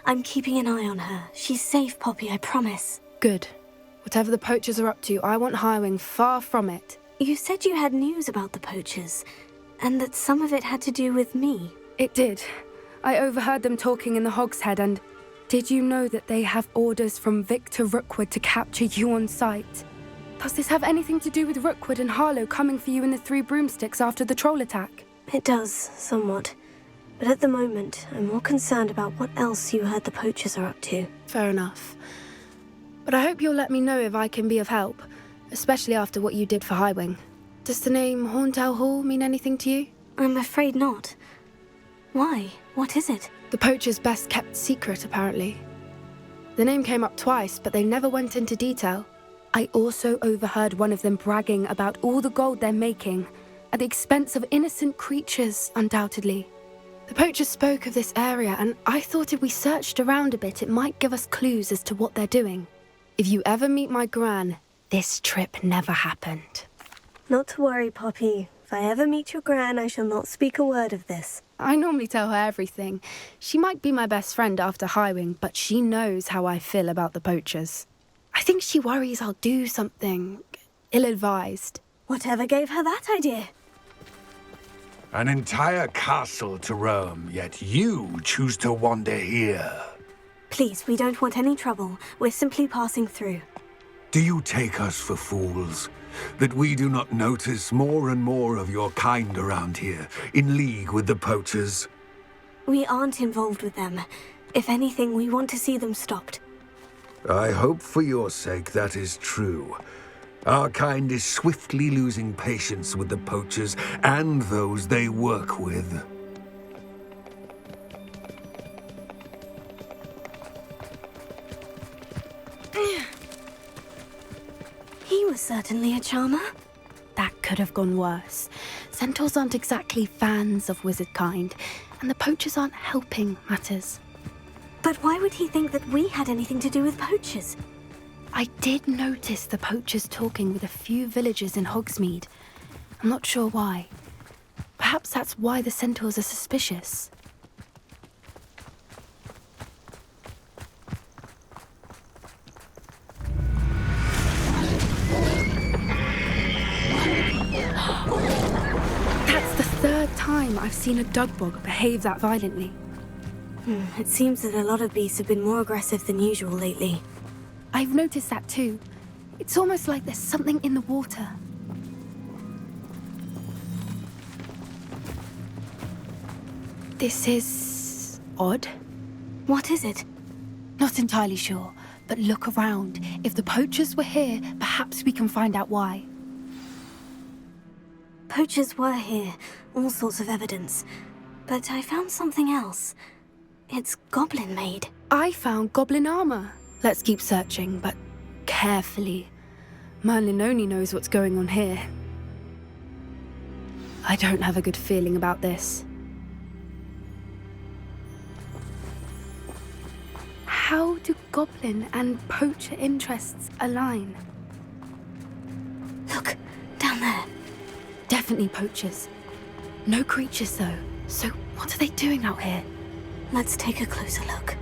I'm keeping an eye on her. She's safe, Poppy, I promise. Good. Whatever the poachers are up to, I want Highwing far from it. You said you had news about the poachers, and that some of it had to do with me. It did. I overheard them talking in the Hogshead, and did you know that they have orders from Victor Rookwood to capture you on sight? Does this have anything to do with Rookwood and Harlow coming for you in the Three Broomsticks after the troll attack? It does, somewhat. But at the moment, I'm more concerned about what else you heard the poachers are up to. Fair enough. But I hope you'll let me know if I can be of help, especially after what you did for Highwing. Does the name Horntail Hall mean anything to you? I'm afraid not. Why? What is it? The poachers' best kept secret, apparently. The name came up twice, but they never went into detail. I also overheard one of them bragging about all the gold they're making, at the expense of innocent creatures, undoubtedly. The poachers spoke of this area, and I thought if we searched around a bit, it might give us clues as to what they're doing. If you ever meet my gran, this trip never happened. Not to worry, Poppy. If I ever meet your gran, I shall not speak a word of this. I normally tell her everything. She might be my best friend after Highwing, but she knows how I feel about the poachers. I think she worries I'll do something ill-advised. Whatever gave her that idea? An entire castle to roam, yet you choose to wander here. Please, we don't want any trouble. We're simply passing through. Do you take us for fools? That we do not notice more and more of your kind around here, in league with the poachers? We aren't involved with them. If anything, we want to see them stopped. I hope for your sake that is true. Our kind is swiftly losing patience with the poachers and those they work with. He was certainly a charmer. That could have gone worse. Centaurs aren't exactly fans of wizard kind, and the poachers aren't helping matters. But why would he think that we had anything to do with poachers? I did notice the poachers talking with a few villagers in Hogsmeade. I'm not sure why. Perhaps that's why the centaurs are suspicious. That's the third time I've seen a dugbog behave that violently. It seems that a lot of beasts have been more aggressive than usual lately. I've noticed that too. It's almost like there's something in the water. This is odd. What is it? Not entirely sure, but look around. If the poachers were here, perhaps we can find out why. Poachers were here, all sorts of evidence. But I found something else. It's goblin-made. I found goblin armor. Let's keep searching, but carefully. Merlin only knows what's going on here. I don't have a good feeling about this. How do goblin and poacher interests align? Look, down there. Definitely poachers. No creatures, though. So what are they doing out here? Let's take a closer look.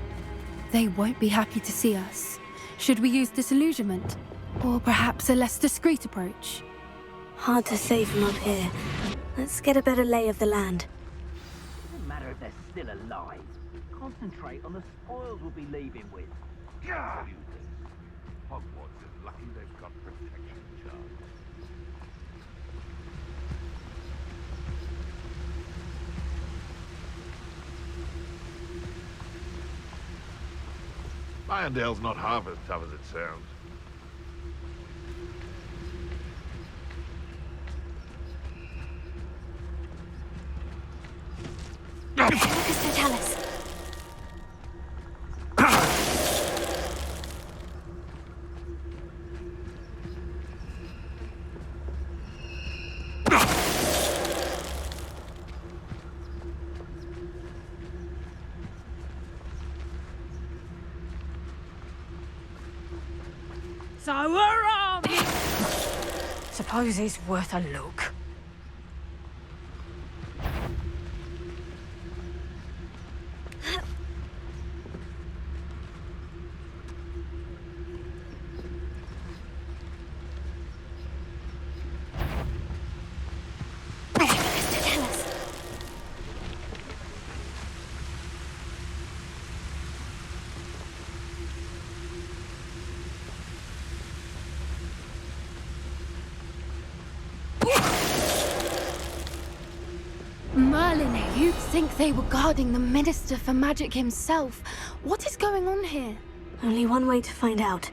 They won't be happy to see us. Should we use disillusionment? Or perhaps a less discreet approach? Hard to say from up here. Let's get a better lay of the land. It doesn't matter if they're still alive. Concentrate on the spoils we'll be leaving with. Hogwarts is lucky they've got protection charms. Irondale's not half as tough as it sounds. Lucas Totalis. So we're on! Suppose it's worth a look. You'd think they were guarding the Minister for Magic himself. What is going on here? Only one way to find out.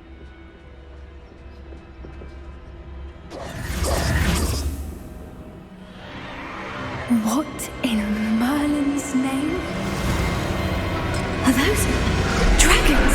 What in Merlin's name? Are those dragons?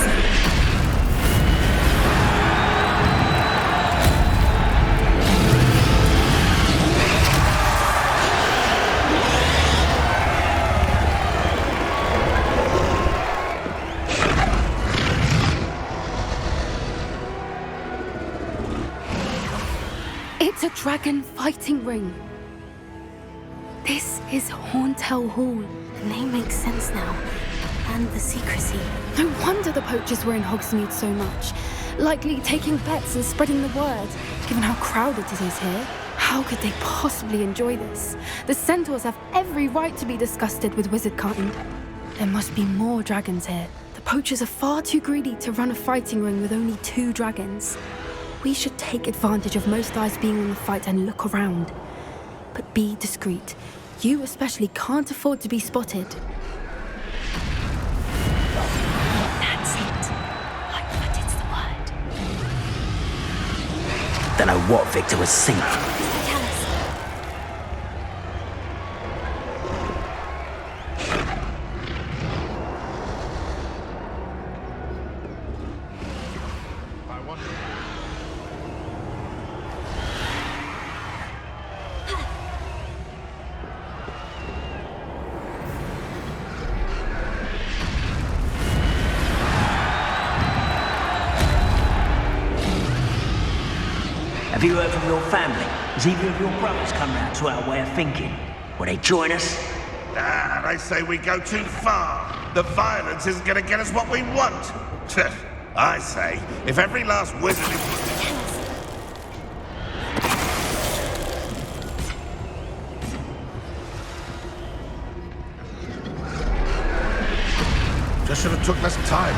It's a dragon fighting ring. This is Horntail Hall. The name makes sense now. And the secrecy. No wonder the poachers were in Hogsmeade so much. Likely taking bets and spreading the word, given how crowded it is here. How could they possibly enjoy this? The centaurs have every right to be disgusted with wizard kind. There must be more dragons here. The poachers are far too greedy to run a fighting ring with only 2 dragons. We should take advantage of most eyes being on the fight and look around. But be discreet. You especially can't afford to be spotted. That's it. Lightfooted's the word. Don't know what Victor was thinking. I wonder. Have you heard from your family? Has either of your brothers come round to our way of thinking? Will they join us? They say we go too far. The violence isn't going to get us what we want. I say, if every last wizard is... Just should have took less time.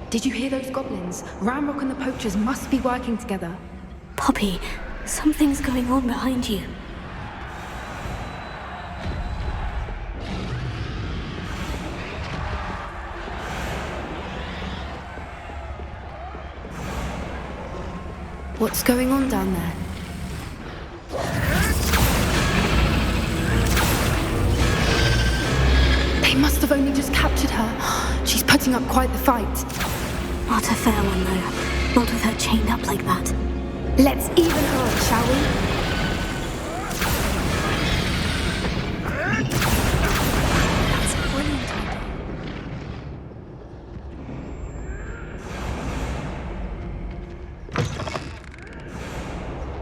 Did you hear those goblins? Ramrock and the poachers must be working together. Poppy, something's going on behind you. What's going on down there? They must have only just captured her. She's putting up quite the fight. Not a fair one, though. Not with her chained up like that. Let's even her, shall we? That's a brilliant idea.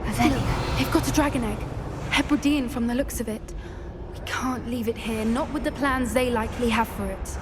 Avelia, they've got a dragon egg. Hebridean from the looks of it. We can't leave it here, not with the plans they likely have for it.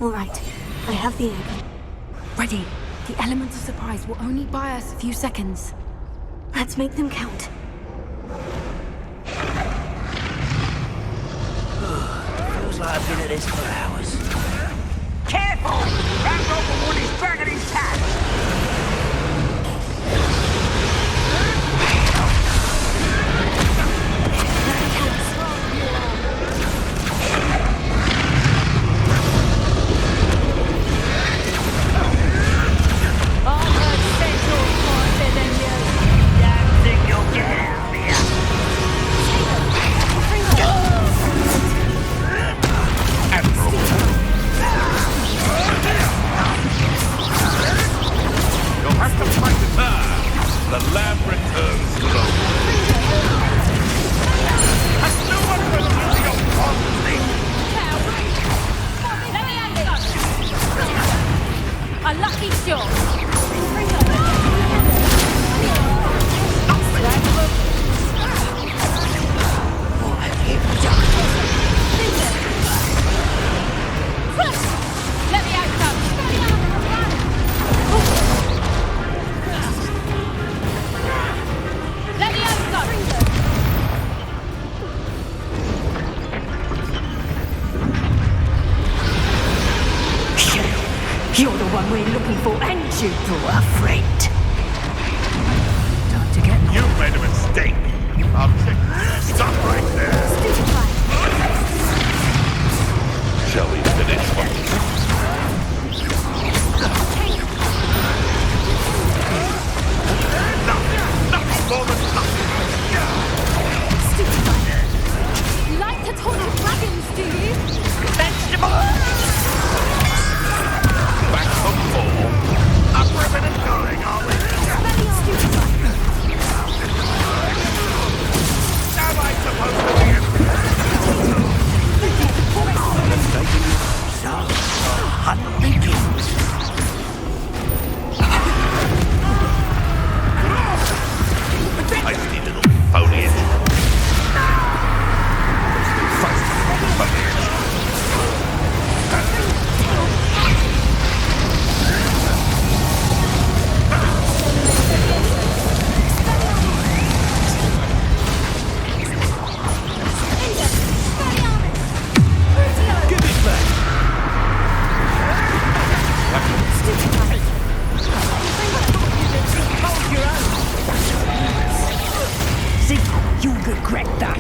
All right, I have the egg. Ready. The element of surprise will only buy us a few seconds. Let's make them count. Feels like I've been at this for hours. Careful! That robber one is dragging his tag! You're the one we're looking for, and you brought a friend. Time to get You made a mistake. I'll check. Stop right there. Shall we finish? Nothing more than nothing. Like to talk to dragons, do you? Back from 4. Up ribbon and going, are we? Am I supposed to be in? So, hunt begins. Feisty little foliage. See, you'll regret that.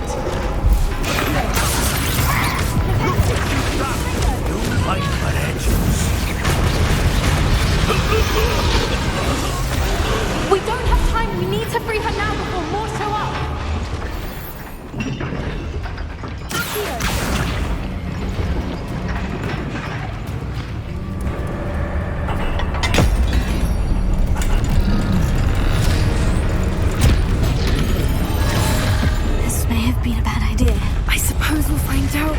Look what you've done. You fight for edges. We don't have time. We need to free her now before more show up. This may have been a bad idea. I suppose we'll find out.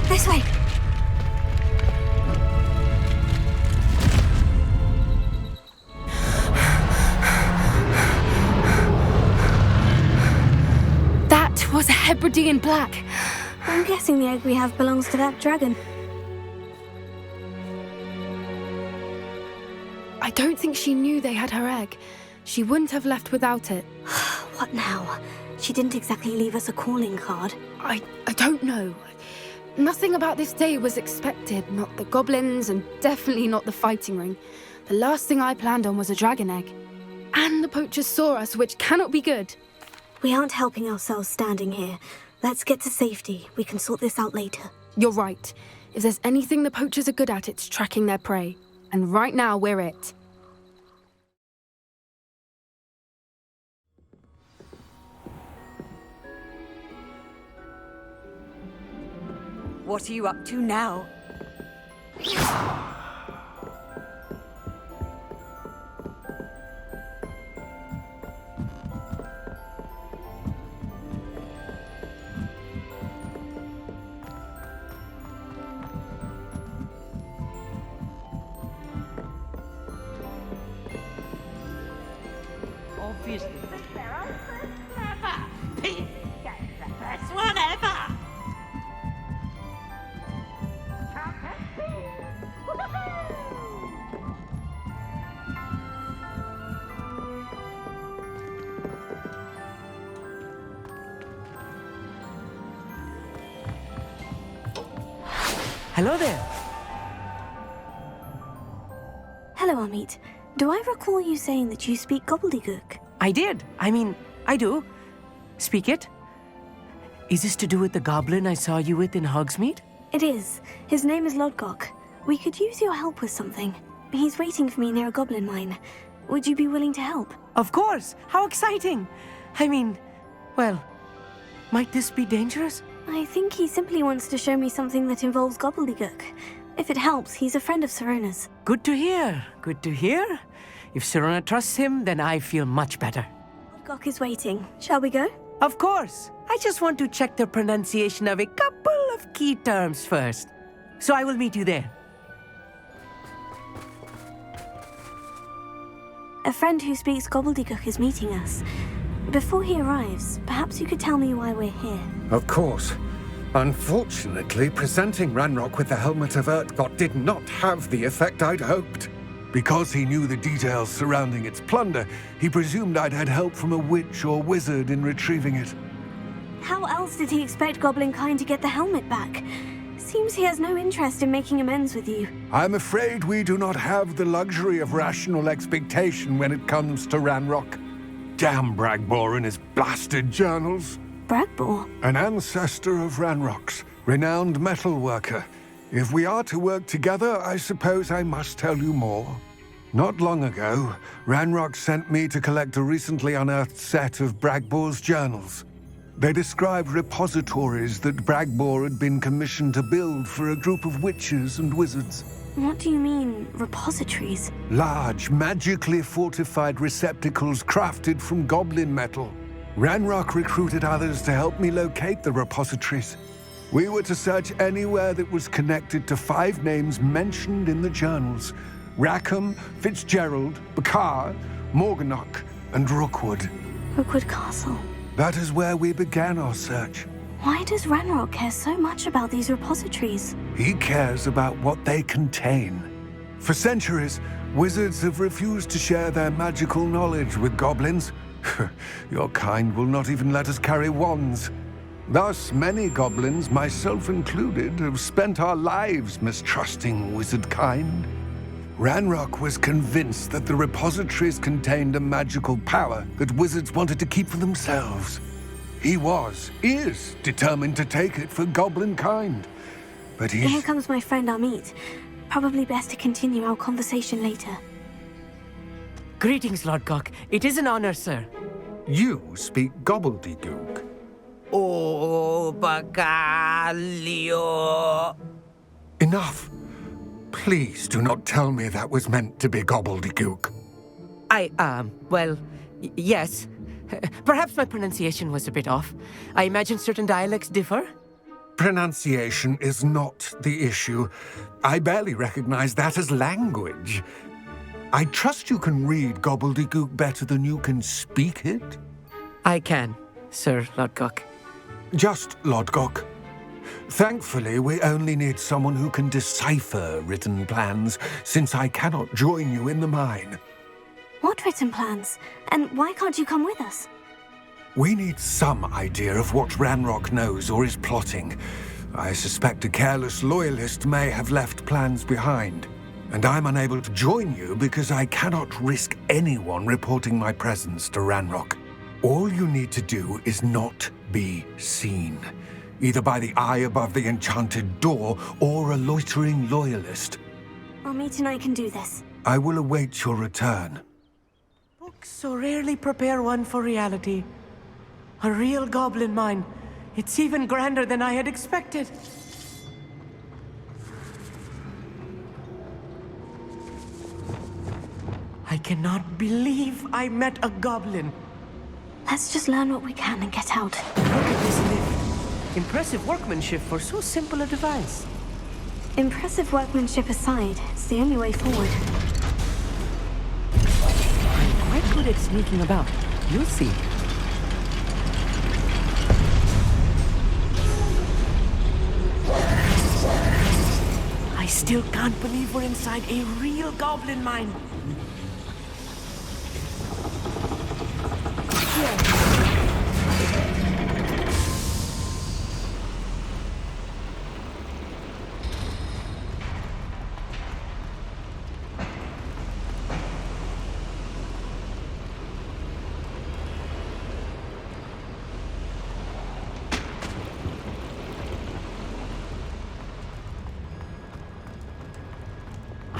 This way. That was a Hebridean black. I'm guessing the egg we have belongs to that dragon. I don't think she knew they had her egg. She wouldn't have left without it. What now? She didn't exactly leave us a calling card. I don't know. Nothing about this day was expected. Not the goblins, and definitely not the fighting ring. The last thing I planned on was a dragon egg. And the poachers saw us, which cannot be good. We aren't helping ourselves standing here. Let's get to safety. We can sort this out later. You're right. If there's anything the poachers are good at, it's tracking their prey. And right now, we're it. What are you up to now? Obviously. Pete gets the best one ever. Hello there. Hello, Amit. Do I recall you saying that you speak gobbledygook? I did. I do. Speak it. Is this to do with the goblin I saw you with in Hogsmeade? It is. His name is Lodgok. We could use your help with something. He's waiting for me near a goblin mine. Would you be willing to help? Of course! How exciting! I mean, well, might this be dangerous? I think he simply wants to show me something that involves gobbledygook. If it helps, he's a friend of Serona's. Good to hear. Good to hear. If Serona trusts him, then I feel much better. Gok is waiting. Shall we go? Of course. I just want to check the pronunciation of a couple of key terms first. So I will meet you there. A friend who speaks gobbledygook is meeting us. Before he arrives, perhaps you could tell me why we're here. Of course. Unfortunately, presenting Ranrock with the Helmet of Urtkot did not have the effect I'd hoped. Because he knew the details surrounding its plunder, he presumed I'd had help from a witch or wizard in retrieving it. How else did he expect Goblinkind to get the helmet back? Seems he has no interest in making amends with you. I'm afraid we do not have the luxury of rational expectation when it comes to Ranrock. Damn Bragbor and his blasted journals. Bragbor? An ancestor of Ranrock's, renowned metal worker. If we are to work together, I suppose I must tell you more. Not long ago, Ranrock sent me to collect a recently unearthed set of Bragbor's journals. They described repositories that Bragbor had been commissioned to build for a group of witches and wizards. What do you mean, repositories? Large, magically fortified receptacles crafted from goblin metal. Ranrock recruited others to help me locate the repositories. We were to search anywhere that was connected to 5 names mentioned in the journals: Rackham, Fitzgerald, Bakar, Morganach, and Rookwood. Rookwood Castle. That is where we began our search. Why does Ranrock care so much about these repositories? He cares about what they contain. For centuries, wizards have refused to share their magical knowledge with goblins. Your kind will not even let us carry wands. Thus, many goblins, myself included, have spent our lives mistrusting wizard kind. Ranrock was convinced that the repositories contained a magical power that wizards wanted to keep for themselves. He is determined to take it for goblin kind. But Here comes my friend Amit. Probably best to continue our conversation later. Greetings, Lord Gok. It is an honor, sir. You speak gobbledygook. Oh, Bacalio. Enough. Please do not tell me that was meant to be gobbledygook. Well, yes. Perhaps my pronunciation was a bit off. I imagine certain dialects differ. Pronunciation is not the issue. I barely recognize that as language. I trust you can read gobbledygook better than you can speak it? I can, Sir Lord Gok. Just Lord Gok. Thankfully, we only need someone who can decipher written plans, since I cannot join you in the mine. What written plans? And why can't you come with us? We need some idea of what Ranrock knows or is plotting. I suspect a careless loyalist may have left plans behind. And I'm unable to join you because I cannot risk anyone reporting my presence to Ranrock. All you need to do is not be seen, either by the eye above the enchanted door or a loitering loyalist. Amit and I can do this. I will await your return. Books so rarely prepare one for reality. A real goblin mine. It's even grander than I had expected. I cannot believe I met a goblin. Let's just learn what we can and get out. Look at this lift. Impressive workmanship for so simple a device. Impressive workmanship aside, it's the only way forward. I'm quite good at sneaking about. You'll see. I still can't believe we're inside a real goblin mine.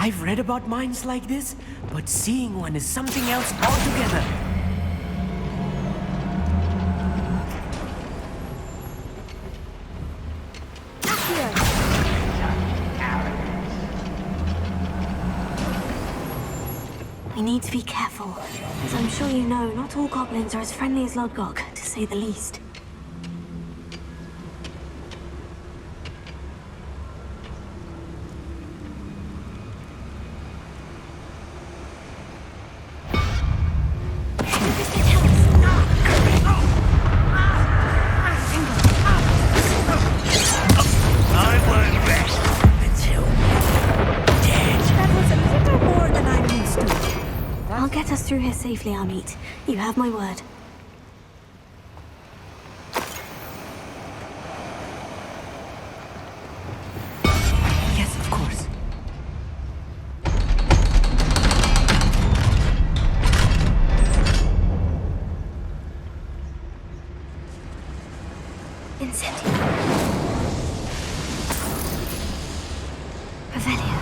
I've read about mines like this, but seeing one is something else altogether. We need to be careful. As I'm sure you know, not all goblins are as friendly as Lodgok, to say the least. I'll get us through here safely, Amit. You have my word. Yes, of course. Incendio. Revelio.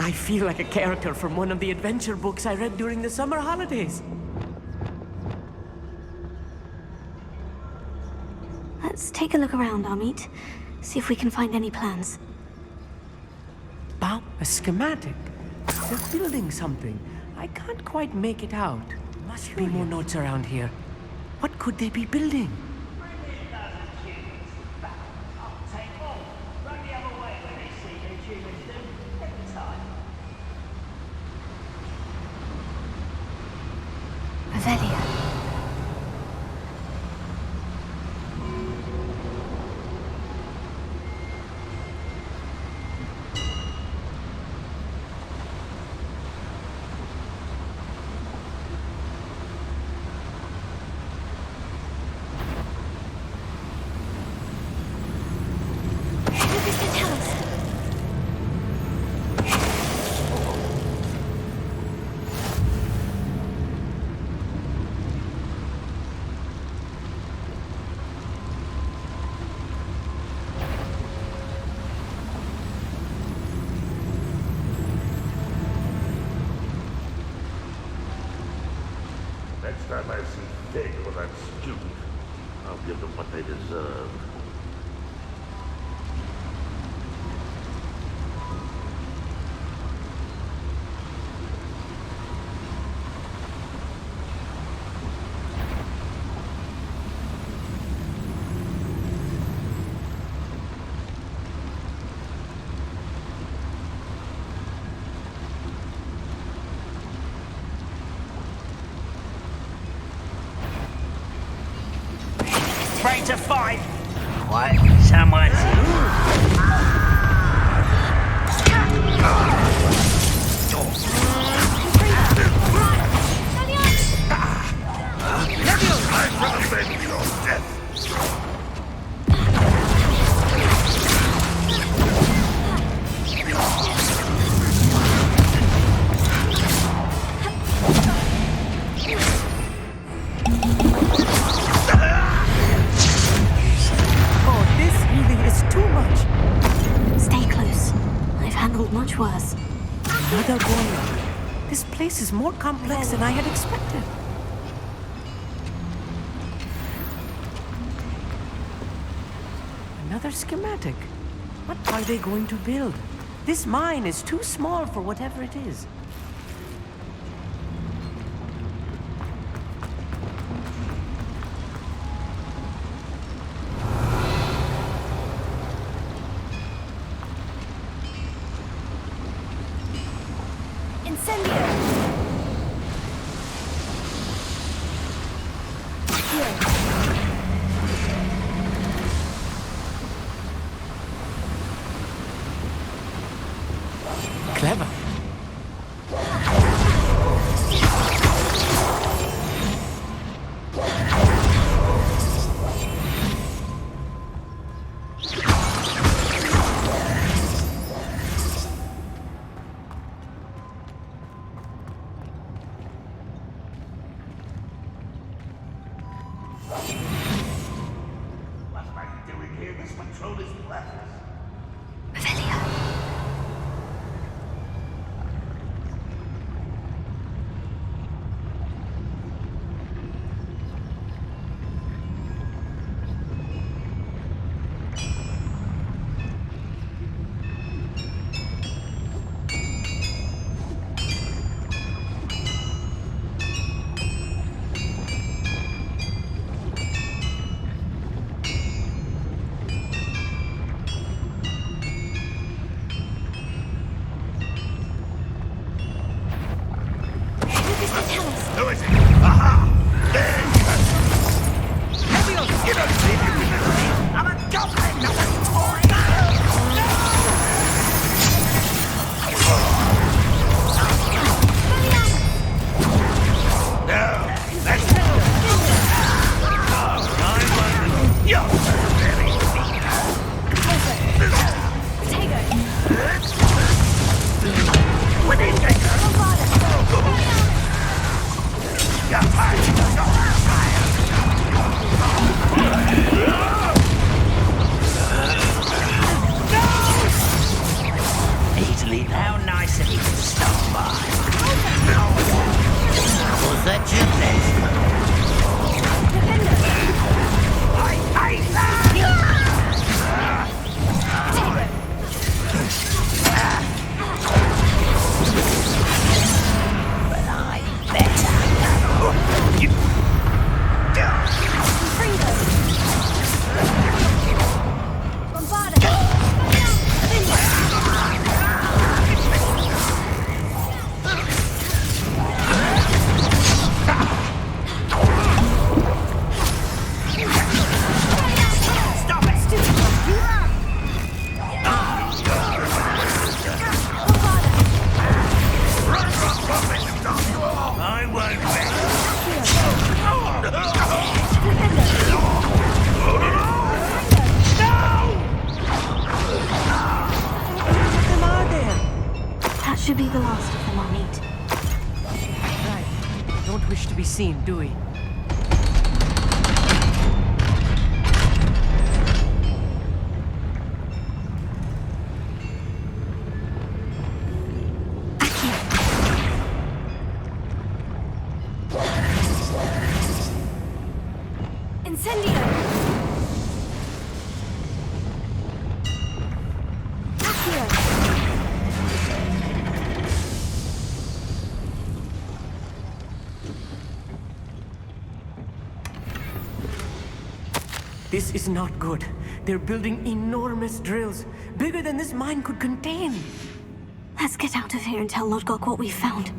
I feel like a character from one of the adventure books I read during the summer holidays. Let's take a look around, Amit. See if we can find any plans. Wow, a schematic. They're building something. I can't quite make it out. Must be more notes around here. What could they be building? Revelio. Next time I see Fig or that student, I'll give them what they deserve. Ready to fight? What? Someone's... I'd rather avenge your death. Oh, this really is too much. Stay close. I've handled much worse. Another warlock. This place is more complex than I had expected. Another schematic. What are they going to build? This mine is too small for whatever it is. Clever. control his plans. Revelio. Who is it? Aha! There he is! You don't see me! I'm a goblin, not a toy! No! That's no! You're very With his finger! You're fired! You're fired! Easily, how nice of you to stop by. Was that your best? I hate that! But I'm better. You... I won't bet. That should be the last of them I'll meet. Right. Don't wish to be seen, do we? Incendio! Accio! This is not good. They're building enormous drills, bigger than this mine could contain. Let's get out of here and tell Lodgok what we found.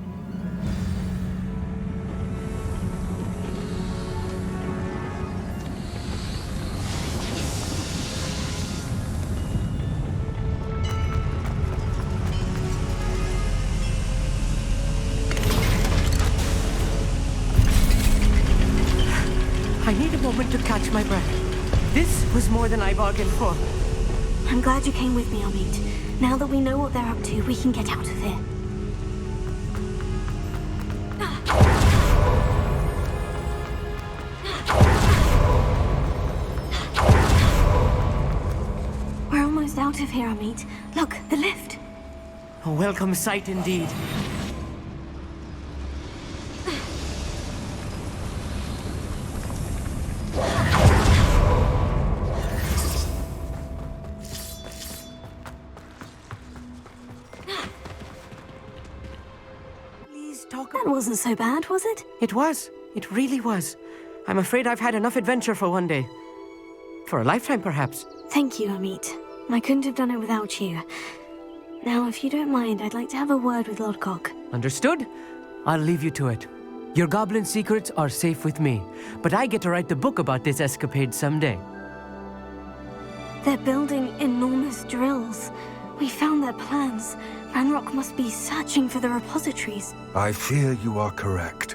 I need a moment to catch my breath. This was more than I bargained for. I'm glad you came with me, Amit. Now that we know what they're up to, we can get out of here. We're almost out of here, Amit. Look, the lift. A welcome sight indeed. That wasn't so bad, was it? It was. It really was. I'm afraid I've had enough adventure for one day. For a lifetime, perhaps. Thank you, Amit. I couldn't have done it without you. Now, if you don't mind, I'd like to have a word with Lodgok. Understood? I'll leave you to it. Your goblin secrets are safe with me, but I get to write the book about this escapade someday. They're building enormous drills. We found their plans. Ranrock must be searching for the repositories. I fear you are correct.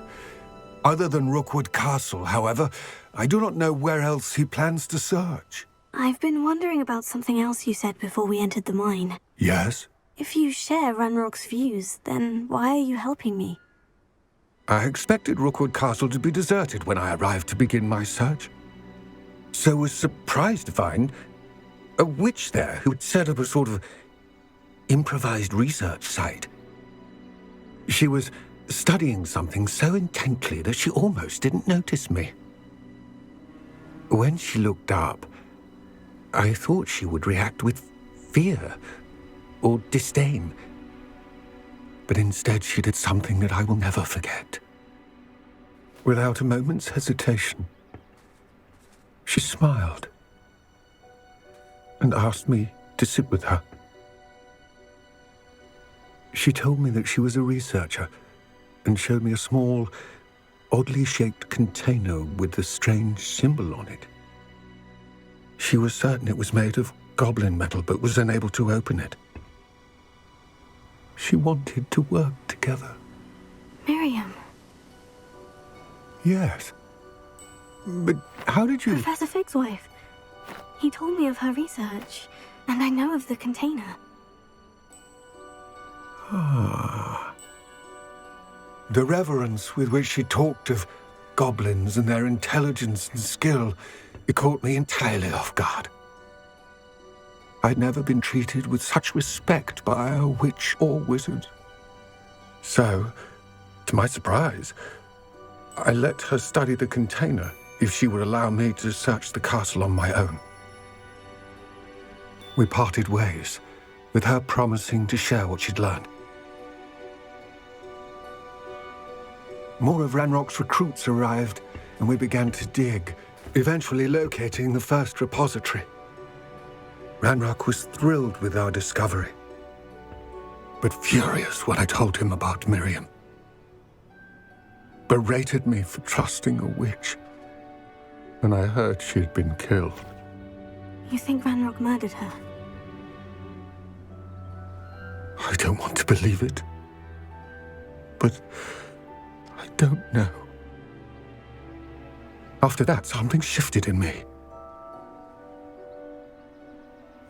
Other than Rookwood Castle, however, I do not know where else he plans to search. I've been wondering about something else you said before we entered the mine. Yes? If you share Ranrock's views, then why are you helping me? I expected Rookwood Castle to be deserted when I arrived to begin my search. So was surprised to find a witch there who had set up a sort of improvised research site. She was studying something so intently that she almost didn't notice me. When she looked up, I thought she would react with fear or disdain. But instead she did something that I will never forget. Without a moment's hesitation, she smiled and asked me to sit with her. She told me that she was a researcher and showed me a small, oddly shaped container with a strange symbol on it. She was certain it was made of goblin metal, but was unable to open it. She wanted to work together. Miriam. Yes. But how did you... Professor Fig's wife. He told me of her research, and I know of the container. Ah. The reverence with which she talked of goblins and their intelligence and skill, it caught me entirely off guard. I'd never been treated with such respect by a witch or wizard. So, to my surprise, I let her study the container if she would allow me to search the castle on my own. We parted ways, with her promising to share what she'd learned. More of Ranrock's recruits arrived, and we began to dig, eventually locating the first repository. Ranrock was thrilled with our discovery, but furious when I told him about Miriam. Berated me for trusting a witch, and I heard she had been killed. You think Ranrock murdered her? I don't want to believe it, but I don't know. After that, something shifted in me.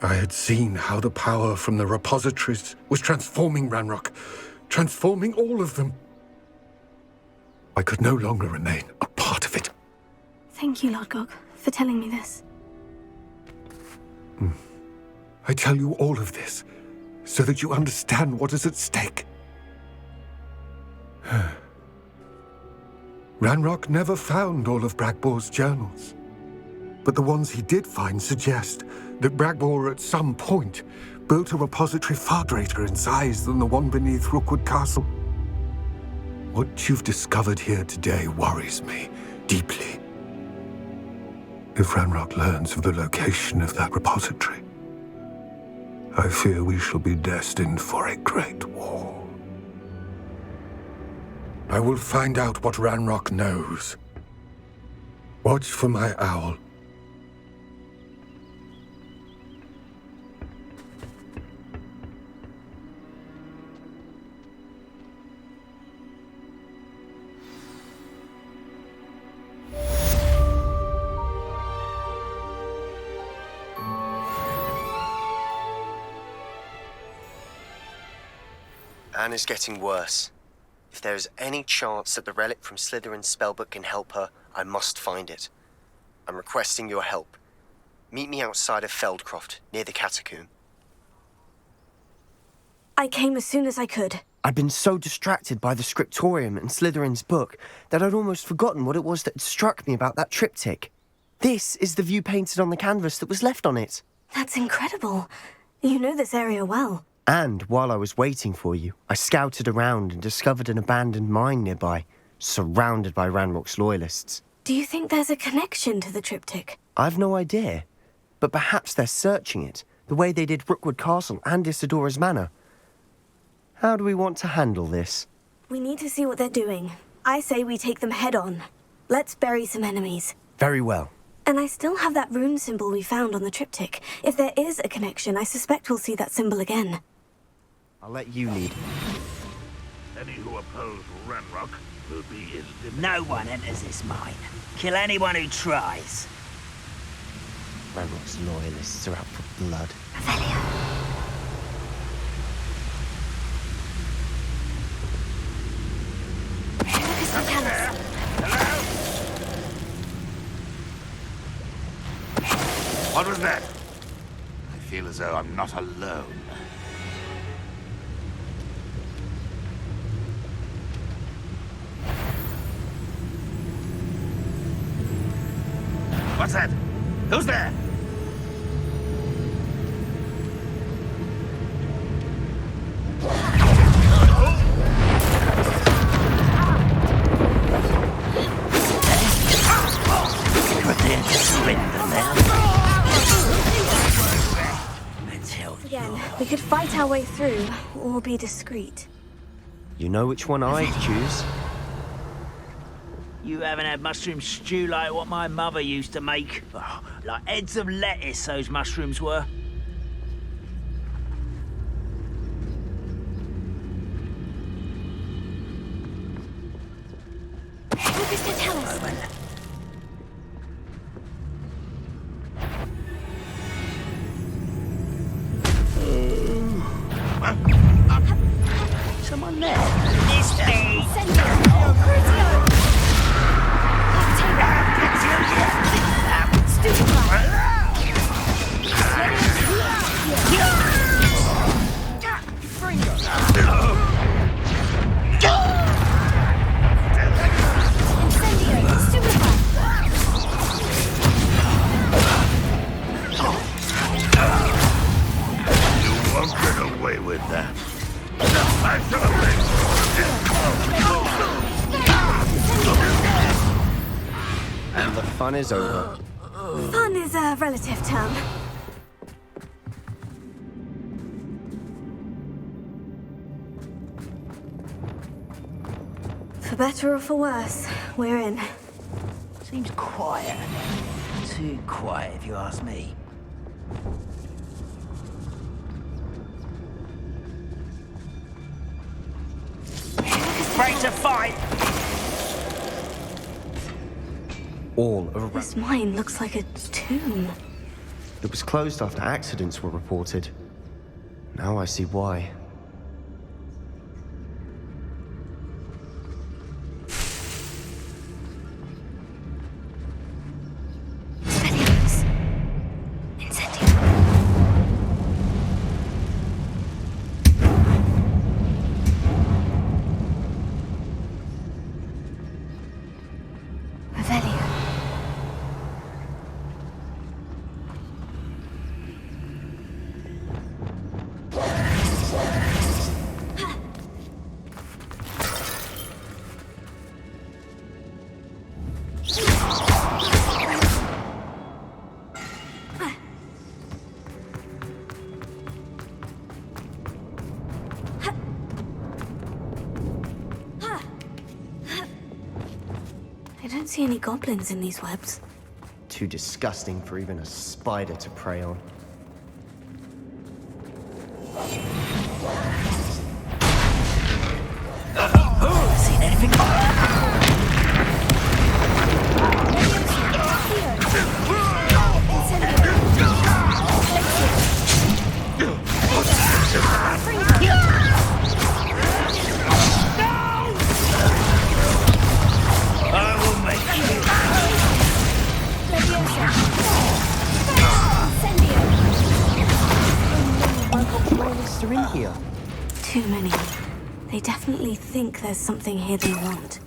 I had seen how the power from the repositories was transforming Ranrock, transforming all of them. I could no longer remain a part of it. Thank you, Lord Gog, for telling me this. I tell you all of this so that you understand what is at stake. Ranrock never found all of Bragbor's journals, but the ones he did find suggest that Bragbor at some point built a repository far greater in size than the one beneath Rookwood Castle. What you've discovered here today worries me deeply. If Ranrock learns of the location of that repository, I fear we shall be destined for a great war. I will find out what Ranrock knows. Watch for my owl. Anne is getting worse. If there is any chance that the relic from Slytherin's spellbook can help her, I must find it. I'm requesting your help. Meet me outside of Feldcroft, near the catacomb. I came as soon as I could. I'd been so distracted by the scriptorium and Slytherin's book that I'd almost forgotten what it was that had struck me about that triptych. This is the view painted on the canvas that was left on it. That's incredible. You know this area well. And while I was waiting for you, I scouted around and discovered an abandoned mine nearby, surrounded by Ranrock's loyalists. Do you think there's a connection to the triptych? I've no idea, but perhaps they're searching it, the way they did Rookwood Castle and Isidora's Manor. How do we want to handle this? We need to see what they're doing. I say we take them head on. Let's bury some enemies. Very well. And I still have that rune symbol we found on the triptych. If there is a connection, I suspect we'll see that symbol again. I'll let you lead. Any who oppose Ranrock will be his demand. No one enters this mine. Kill anyone who tries. Ranrock's loyalists are out for blood. What was that? as though I'm not alone. What's that? Who's there? Prepare to surrender now. Again, we could fight our way through, or be discreet. You know which one I'd choose? You haven't had mushroom stew like what my mother used to make. Oh, like heads of lettuce, those mushrooms were. Focus to tell us. Someone there. It's me. You won't get away with that. And the fun is over. Fun is a relative term. For better or for worse, we're in. Seems quiet. Too quiet, if you ask me. Ready to fight! All around. This mine looks like a tomb. It was closed after accidents were reported. Now I see why. Spells. Incendio. Revelio. I don't see any goblins in these webs. Too disgusting for even a spider to prey on. Seen anything? I will make They're in here. Too many. They definitely think there's something here they want.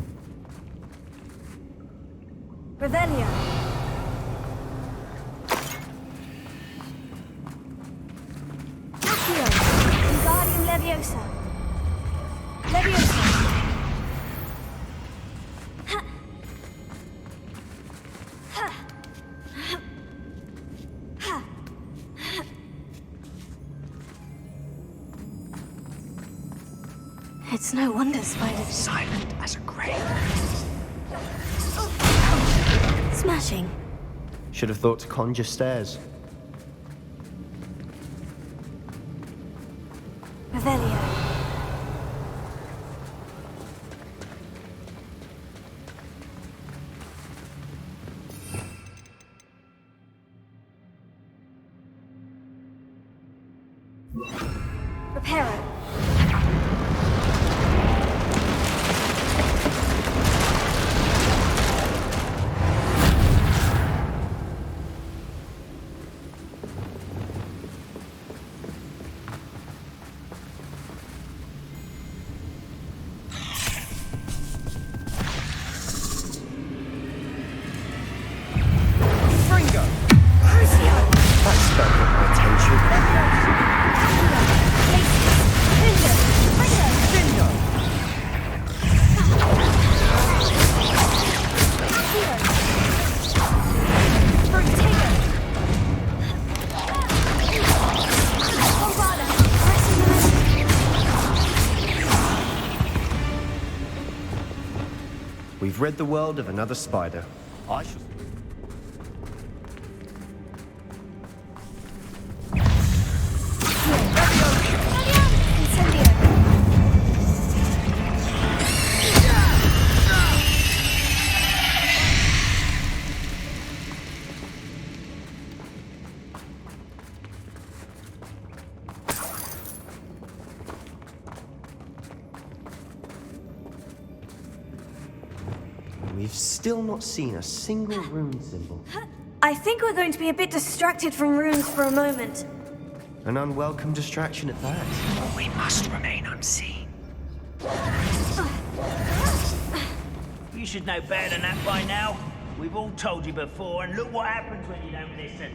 Revelio. Accio. Wingardium Leviosa. Leviosa. Ha. Ha. Ha. It's no wonder spiders... silent as a grave. Smashing. Should have thought to conjure stairs. Revelio. Reparo. We've rid the world of another spider. I shall... We've still not seen a single rune symbol. I think we're going to be a bit distracted from runes for a moment. An unwelcome distraction at that. We must remain unseen. You should know better than that by now. We've all told you before, and look what happens when you don't listen.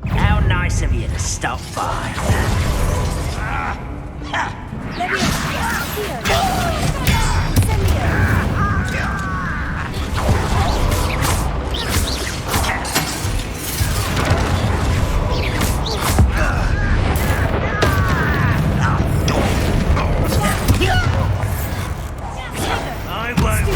How nice of you to stop by. I won't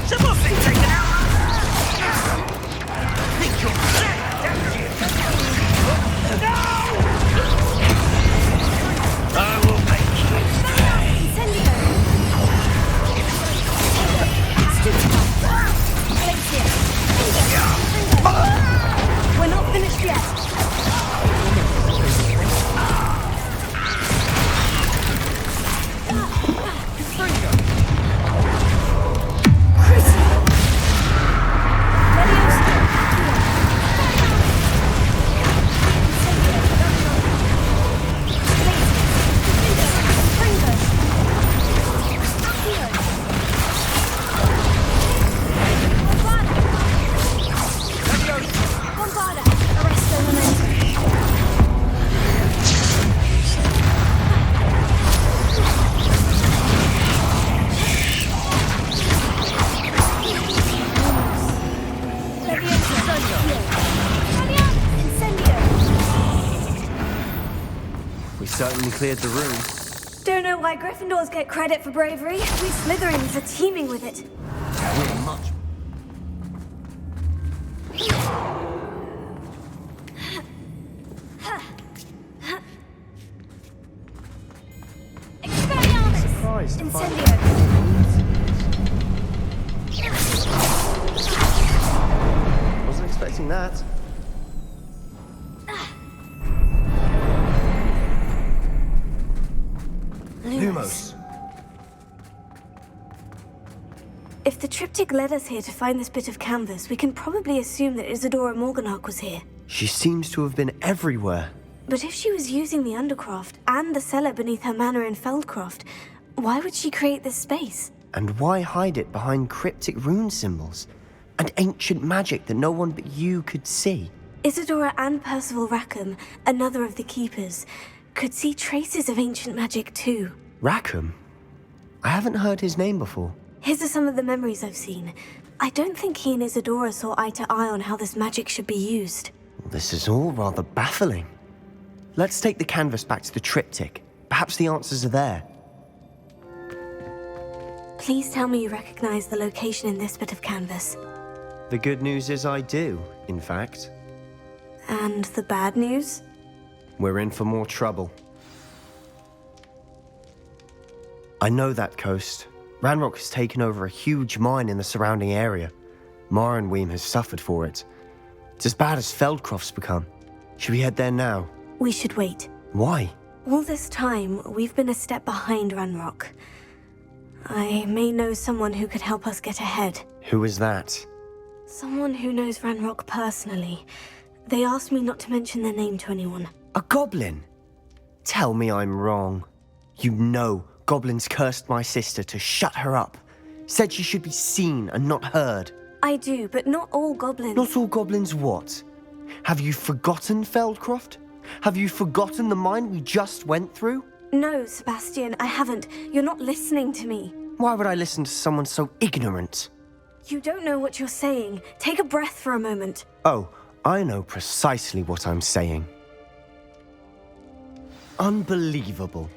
Someone been taken out! Think you're sick, don't you? No! I will make you pay. We're not finished yet. We certainly cleared the room. Don't know why Gryffindors get credit for bravery. We Slytherins are teeming with it. We're much... Surprised to find... Wasn't expecting that. Lumos. If the triptych led us here to find this bit of canvas, we can probably assume that Isadora Morganach was here. She seems to have been everywhere. But if she was using the Undercroft and the cellar beneath her manor in Feldcroft, why would she create this space? And why hide it behind cryptic rune symbols? And ancient magic that no one but you could see? Isadora and Percival Rackham, another of the Keepers, could see traces of ancient magic too. Rackham? I haven't heard his name before. His are some of the memories I've seen. I don't think he and Isadora saw eye to eye on how this magic should be used. This is all rather baffling. Let's take the canvas back to the triptych. Perhaps the answers are there. Please tell me you recognize the location in this bit of canvas. The good news is I do, in fact. And the bad news? We're in for more trouble. I know that coast. Ranrock has taken over a huge mine in the surrounding area. Mornweem has suffered for it. It's as bad as Feldcroft's become. Should we head there now? We should wait. Why? All this time, we've been a step behind Ranrock. I may know someone who could help us get ahead. Who is that? Someone who knows Ranrock personally. They asked me not to mention their name to anyone. A goblin? Tell me I'm wrong. You know goblins cursed my sister to shut her up. Said she should be seen and not heard. I do, but not all goblins. Not all goblins what? Have you forgotten Feldcroft? Have you forgotten the mine we just went through? No, Sebastian, I haven't. You're not listening to me. Why would I listen to someone so ignorant? You don't know what you're saying. Take a breath for a moment. Oh, I know precisely what I'm saying. Unbelievable.